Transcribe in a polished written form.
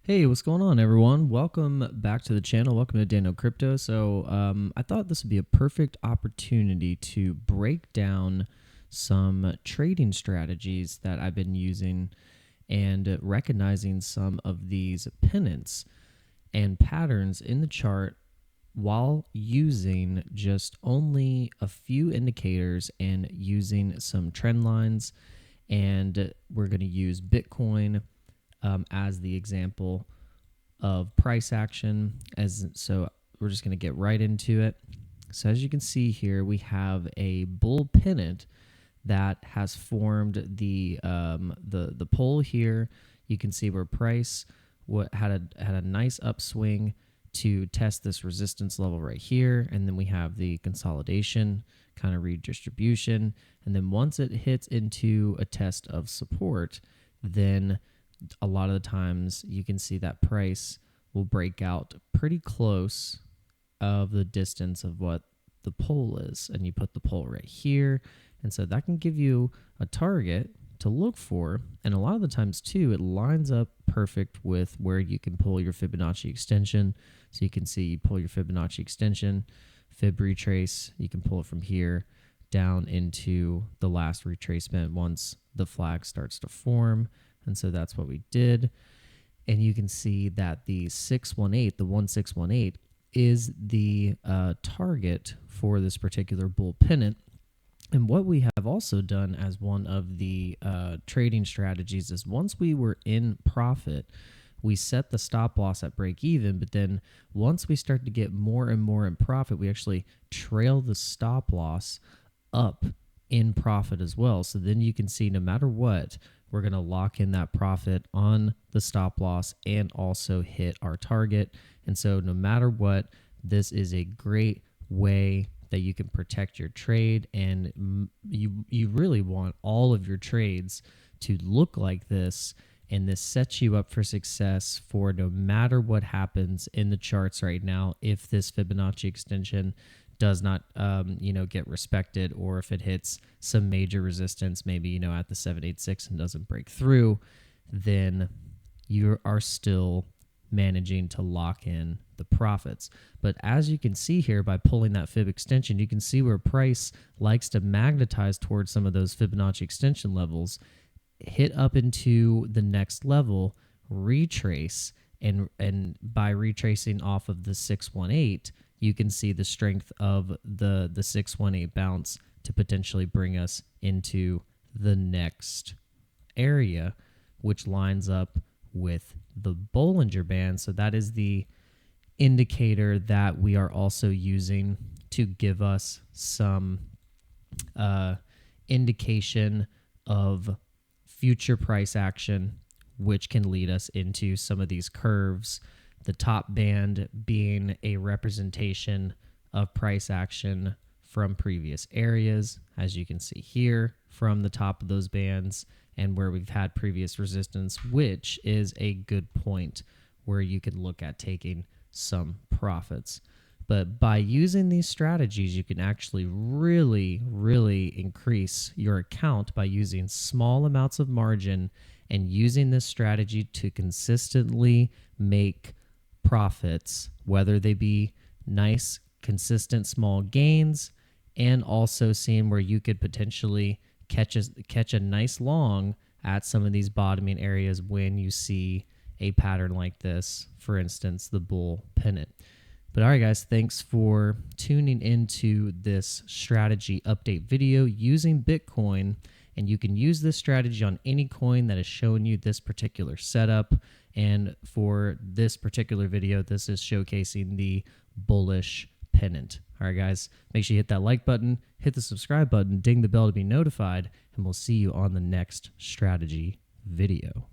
Hey, what's going on, everyone? Welcome back to the channel. Welcome to Dano Crypto. I thought this would be a perfect opportunity to break down some trading strategies that I've been using and recognizing some of these pennants and patterns in the chart while using just only a few indicators and using some trend lines. And we're going to use Bitcoin as the example of price action. So we're just going to get right into it. So as you can see here, we have a bull pennant that has formed the pole here. You can see where price had a nice upswing to test this resistance level right here, and then we have the consolidation kind of redistribution, and then once it hits into a test of support, then a lot of the times you can see that price will break out pretty close of the distance of what the pole is, and you put the pole right here, and so that can give you a target to look for. And a lot of the times too, it lines up perfect with where you can pull your Fibonacci extension. So you can see you pull your Fibonacci extension, fib retrace, you can pull it from here down into the last retracement once the flag starts to form. And so that's what we did. And you can see that the 618, the 1618, is the target for this particular bull pennant. And what we have also done as one of the trading strategies is once we were in profit, we set the stop loss at break even. But then once we start to get more and more in profit, we actually trail the stop loss up in profit as well. So then you can see no matter what, we're going to lock in that profit on the stop loss and also hit our target. And so no matter what, this is a great way that you can protect your trade, and you really want all of your trades to look like this, and this sets you up for success for no matter what happens in the charts right now. If this Fibonacci extension does not get respected, or if it hits some major resistance, maybe at the 786 and doesn't break through, then you are still managing to lock in the profits. But as you can see here, by pulling that fib extension, you can see where price likes to magnetize towards some of those Fibonacci extension levels, hit up into the next level, retrace, and by retracing off of the 618, you can see the strength of the 618 bounce to potentially bring us into the next area, which lines up with the Bollinger Band. So that is the indicator that we are also using to give us some indication of future price action, which can lead us into some of these curves. The top band being a representation of price action from previous areas, as you can see here, from the top of those bands and where we've had previous resistance, which is a good point where you can look at taking some profits. But by using these strategies, you can actually really, really increase your account by using small amounts of margin and using this strategy to consistently make profits, whether they be nice, consistent, small gains, and also seeing where you could potentially catch a nice long at some of these bottoming areas when you see a pattern like this, for instance, the bull pennant. But all right, guys, thanks for tuning into this strategy update video using Bitcoin. And you can use this strategy on any coin that is showing you this particular setup. And for this particular video, this is showcasing the bullish pennant. All right, guys, make sure you hit that like button, hit the subscribe button, ding the bell to be notified, and we'll see you on the next strategy video.